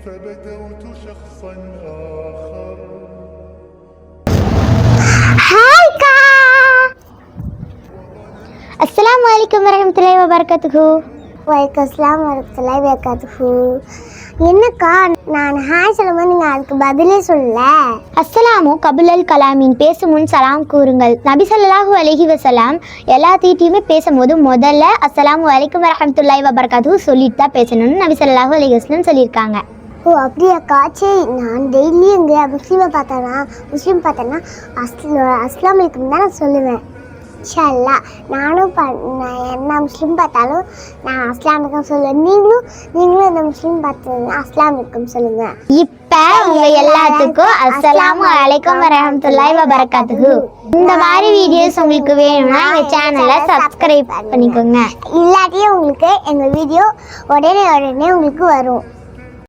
فبدوت شخصا آخر. ஹாய்க்கா. அஸ்ஸலாமு அலைக்கும் வரஹ்மத்துல்லாஹி வபரகாத்துஹு. வலைக்கம் அஸ்ஸலாம் வரஹ்மத்துல்லாஹி வபரகாத்துஹு. என்னக்கா நான் ஹாய் சொல்லும்போது நீங்கள் அதுக்கு பதிலே சொல்லல. அஸ்ஸலாமு கபுலல் கலாமின் பேசும் முன் சலாம் கூறுங்கள். நபி ஸல்லல்லாஹு அலைஹி வஸல்லம் எல்லாத்தையுமே பேசும்போது முதல்ல அஸ்ஸலாமு அலைக்கும் வரஹ்மத்துல்லாஹி வபரகாத்துஹு சொல்லிட்டு தான் பேசணும்னு நபி ஸல்லல்லாஹு அலைஹி வஸல்லம் சொல்லியிருக்காங்க. ஓ அப்படியாக்கா, சரி. நான் டெய்லி எங்கே முஸ்லீம் பார்த்தேன்னா அஸ்லாம் அலைக்கும் தான் நான் சொல்லுவேன். இன்ஷா அல்லாஹ் நானும் என்ன முஸ்லீம் பார்த்தாலும் நான் அஸ்லாம் அலைக்கும் சொல்லுவேன். நீங்களும் இந்த முஸ்லீம் பார்த்தீங்கன்னா அஸ்லாம் அலைக்கும் சொல்லுங்க. இப்போ உங்க எல்லாத்துக்கும் அஸ்ஸலாமு அலைக்கும் வரஹ்மத்துல்லாஹி வபரகாத்துஹு. இந்த மாதிரி வீடியோஸ் உங்களுக்கு வேணும்னா எங்க சேனலை சப்ஸ்கிரைப் பண்ணிக்கோங்க. இல்லாட்டியும் உங்களுக்கு எங்கள் வீடியோ உடனே உங்களுக்கு வரும்.